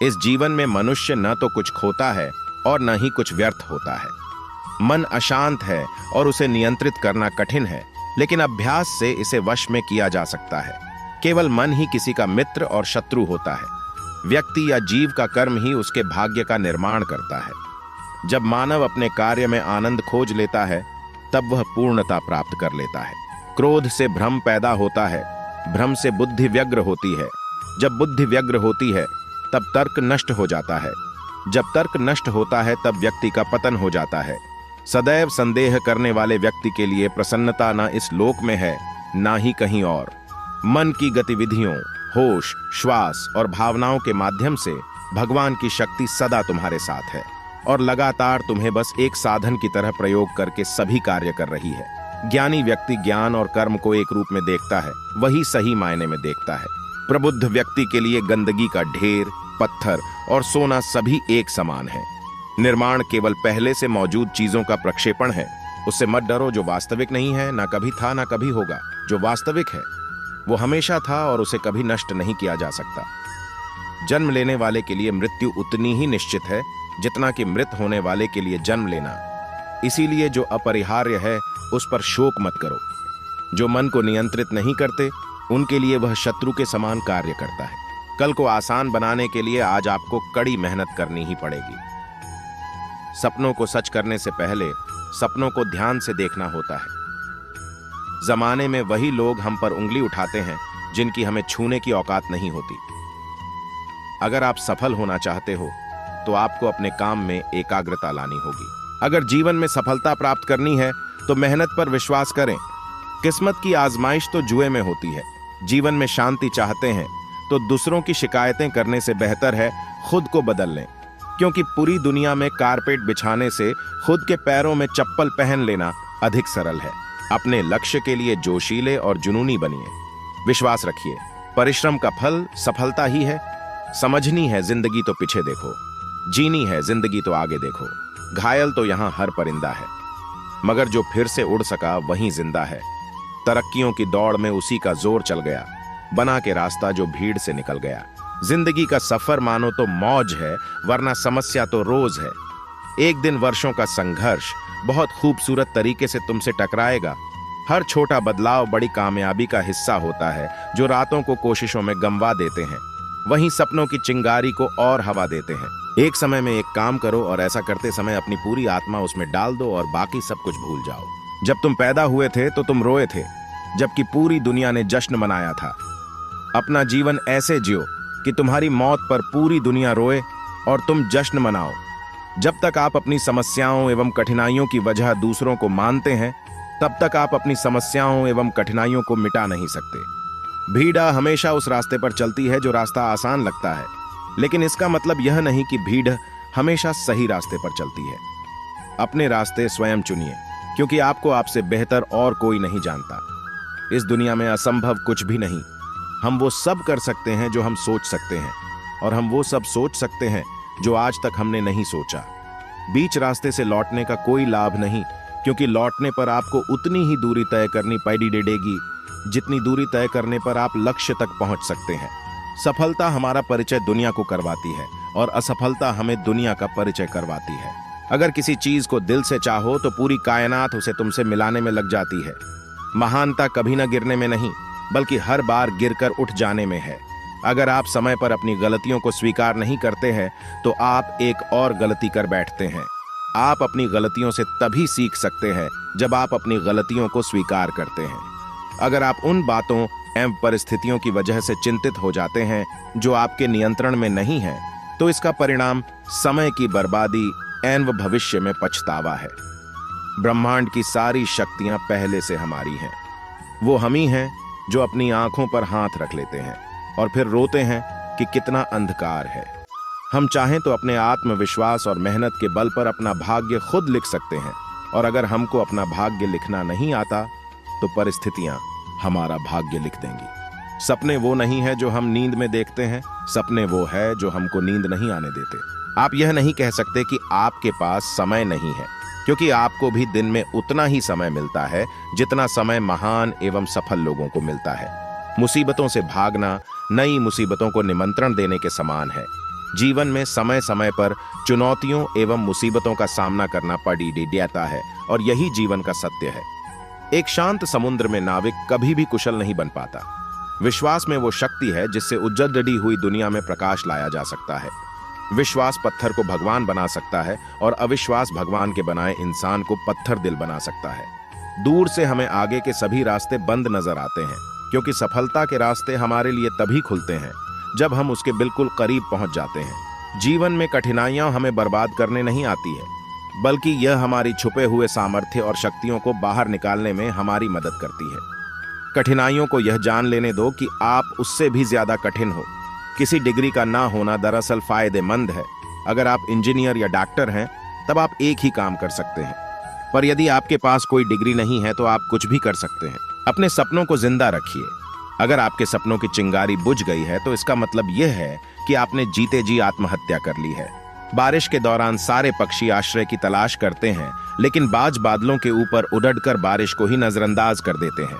इस जीवन में मनुष्य न तो कुछ खोता है और न ही कुछ व्यर्थ होता है। मन अशांत है और उसे नियंत्रित करना कठिन है, लेकिन अभ्यास से इसे वश में किया जा सकता है। केवल मन ही किसी का मित्र और शत्रु होता है। व्यक्ति या जीव का कर्म ही उसके भाग्य का निर्माण करता है। जब मानव अपने कार्य में आनंद खोज लेता है, तब वह पूर्णता प्राप्त कर लेता है। क्रोध से भ्रम पैदा होता है, भ्रम से बुद्धि व्यग्र होती है। जब बुद्धि व्यग्र होती है, तब तर्क नष्ट हो जाता है। जब तर्क नष्ट होता है, तब व्यक्ति का पतन हो जाता है। सदैव संदेह करने वाले व्यक्ति के लिए प्रसन्नता न इस लोक में है, ना ही कहीं और। मन की गतिविधियों, होश, श्वास और भावनाओं के माध्यम से भगवान की शक्ति सदा तुम्हारे साथ है और लगातार तुम्हें बस एक साधन की तरह प्रयोग करके सभी कार्य कर रही है। ज्ञानी व्यक्ति ज्ञान और कर्म को एक रूप में देखता है, वही सही मायने में देखता है। प्रबुद्ध व्यक्ति के लिए गंदगी का ढेर, पत्थर और सोना सभी एक समान है। निर्माण केवल पहले से मौजूद चीजों का प्रक्षेपण है। उससे मत डरो जो वास्तविक नहीं है, ना कभी था ना कभी होगा। जो वास्तविक है वो हमेशा था और उसे कभी नष्ट नहीं किया जा सकता। जन्म लेने वाले के लिए मृत्यु उतनी ही निश्चित है जितना कि मृत होने वाले के लिए जन्म लेना। इसीलिए जो अपरिहार्य है उस पर शोक मत करो। जो मन को नियंत्रित नहीं करते, उनके लिए वह शत्रु के समान कार्य करता है। कल को आसान बनाने के लिए आज आपको कड़ी मेहनत करनी ही पड़ेगी। सपनों को सच करने से पहले सपनों को ध्यान से देखना होता है। जमाने में वही लोग हम पर उंगली उठाते हैं जिनकी हमें छूने की औकात नहीं होती। अगर आप सफल होना चाहते हो तो आपको अपने काम में एकाग्रता लानी होगी। अगर जीवन में सफलता प्राप्त करनी है तो मेहनत पर विश्वास करें। किस्मत की आजमाइश तो जुए में होती है। जीवन में शांति चाहते हैं तो दूसरों की शिकायतें करने से बेहतर है खुद को बदल लें, क्योंकि पूरी दुनिया में कारपेट बिछाने से खुद के पैरों में चप्पल पहन लेना अधिक सरल है। अपने लक्ष्य के लिए जोशीले और जुनूनी बनिए। विश्वास रखिए, परिश्रम का फल सफलता ही है। समझनी है जिंदगी तो पीछे देखो, जीनी है जिंदगी तो आगे देखो। घायल तो यहां हर परिंदा है, मगर जो फिर से उड़ सका वहीं जिंदा है। तरक्कियों की दौड़ में उसी का जोर चल गया, बना के रास्ता जो भीड़ से निकल गया। जिंदगी का सफर मानो तो मौज है, वरना समस्या तो रोज है। एक दिन वर्षों का संघर्ष बहुत खूबसूरत तरीके से तुमसे टकराएगा। हर छोटा बदलाव बड़ी कामयाबी का हिस्सा होता है, जो रातों को कोशिशों में गंवा देते हैं, वहीं सपनों की चिंगारी को और हवा देते हैं। एक समय में एक काम करो और ऐसा करते समय अपनी पूरी आत्मा उसमें डाल दो और बाकी सब कुछ भूल जाओ। जब तुम पैदा हुए थे तो तुम रोए थे, जबकि पूरी दुनिया ने जश्न मनाया था। अपना जीवन ऐसे जियो कि तुम्हारी मौत पर पूरी दुनिया रोए और तुम जश्न मनाओ। जब तक आप अपनी समस्याओं एवं कठिनाइयों की वजह दूसरों को मानते हैं, तब तक आप अपनी समस्याओं एवं कठिनाइयों को मिटा नहीं सकते। भीड़ हमेशा उस रास्ते पर चलती है जो रास्ता आसान लगता है, लेकिन इसका मतलब यह नहीं कि भीड़ हमेशा सही रास्ते पर चलती है। अपने रास्ते स्वयं चुनिए, क्योंकि आपको आपसे बेहतर और कोई नहीं जानता। इस दुनिया में असंभव कुछ भी नहीं। हम वो सब कर सकते हैं जो हम सोच सकते हैं, और हम वो सब सोच सकते हैं जो आज तक हमने नहीं सोचा। बीच रास्ते से लौटने का कोई लाभ नहीं, क्योंकि लौटने पर आपको उतनी ही दूरी तय करनी पड़ेगी जितनी दूरी तय करने पर आप लक्ष्य तक पहुंच सकते हैं। सफलता हमारा परिचय दुनिया को करवाती है और असफलता हमें दुनिया का परिचय करवाती है। अगर किसी चीज को दिल से चाहो तो पूरी कायनात उसे तुमसे मिलाने में लग जाती है। महानता कभी न गिरने में नहीं, बल्कि हर बार गिरकर उठ जाने में है। अगर आप समय पर अपनी गलतियों को स्वीकार नहीं करते हैं तो आप एक और गलती कर बैठते हैं। आप अपनी गलतियों से तभी सीख सकते हैं जब आप अपनी गलतियों को स्वीकार करते हैं। अगर आप उन बातों एवं परिस्थितियों की वजह से चिंतित हो जाते हैं जो आपके नियंत्रण में नहीं है, तो इसका परिणाम समय की बर्बादी एवं भविष्य में पछतावा है। ब्रह्मांड की सारी शक्तियां पहले से हमारी हैं। वो हम ही हैं जो अपनी आंखों पर हाथ रख लेते हैं और फिर रोते हैं कि कितना अंधकार है। हम चाहें तो अपने आत्मविश्वास और मेहनत के बल पर अपना भाग्य खुद लिख सकते हैं, और अगर हमको अपना भाग्य लिखना नहीं आता तो परिस्थितियां हमारा भाग्य लिख देंगी। सपने वो नहीं है जो हम नींद में देखते हैं, सपने वो है जो हमको नींद नहीं आने देते। आप यह नहीं कह सकते कि आपके पास समय नहीं है, क्योंकि आपको भी दिन में उतना ही समय मिलता है जितना समय महान एवं सफल लोगों को मिलता है। मुसीबतों से भागना नई मुसीबतों को निमंत्रण देने के समान है। जीवन में समय समय पर चुनौतियों एवं मुसीबतों का सामना करना पड़ी देता है और यही जीवन का सत्य है। एक शांत समुद्र में नाविक कभी भी कुशल नहीं बन पाता। विश्वास में वो शक्ति है जिससे उजड़ी हुई दुनिया में प्रकाश लाया जा सकता है। विश्वास पत्थर को भगवान बना सकता है और अविश्वास भगवान के बनाए इंसान को पत्थर दिल बना सकता है। दूर से हमें आगे के सभी रास्ते बंद नजर आते हैं, क्योंकि सफलता के रास्ते हमारे लिए तभी खुलते हैं जब हम उसके बिल्कुल करीब पहुंच जाते हैं। जीवन में कठिनाइयां हमें बर्बाद करने नहीं आती है, बल्कि यह हमारी छुपे हुए सामर्थ्य और शक्तियों को बाहर निकालने में हमारी मदद करती है। कठिनाइयों को यह जान लेने दो कि आप उससे भी ज्यादा कठिन हो। किसी डिग्री का ना होना दरअसल फायदेमंद है। अगर आप इंजीनियर या डॉक्टर हैं, तब आप एक ही काम कर सकते हैं, पर यदि आपके पास कोई डिग्री नहीं है तो आप कुछ भी कर सकते हैं। अपने सपनों को जिंदा रखिए। अगर आपके सपनों की चिंगारी बुझ गई है तो इसका मतलब यह है कि आपने जीते जी आत्महत्या कर ली है। बारिश के दौरान सारे पक्षी आश्रय की तलाश करते हैं, लेकिन बाज बादलों के ऊपर उड़कर बारिश को ही नजरअंदाज कर देते हैं।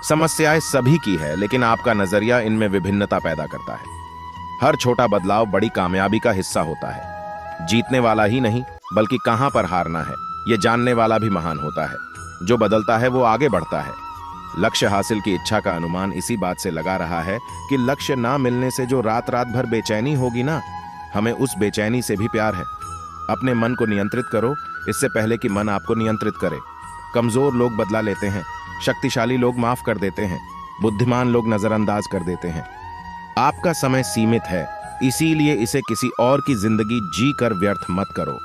समस्याएं सभी की है, लेकिन आपका नजरिया इनमें विभिन्नता पैदा करता है। हर छोटा बदलाव बड़ी कामयाबी का हिस्सा होता है। जीतने वाला ही नहीं, बल्कि कहां पर हारना है यह जानने वाला भी महान होता है। जो बदलता है वो आगे बढ़ता है। लक्ष्य हासिल की इच्छा का अनुमान इसी बात से लगा रहा है कि लक्ष्य ना मिलने से जो रात रात भर बेचैनी होगी ना, हमें उस बेचैनी से भी प्यार है। अपने मन को नियंत्रित करो, इससे पहले कि मन आपको नियंत्रित करे। कमजोर लोग बदला लेते हैं, शक्तिशाली लोग माफ कर देते हैं, बुद्धिमान लोग नजरअंदाज कर देते हैं। आपका समय सीमित है, इसीलिए इसे किसी और की जिंदगी जी कर व्यर्थ मत करो।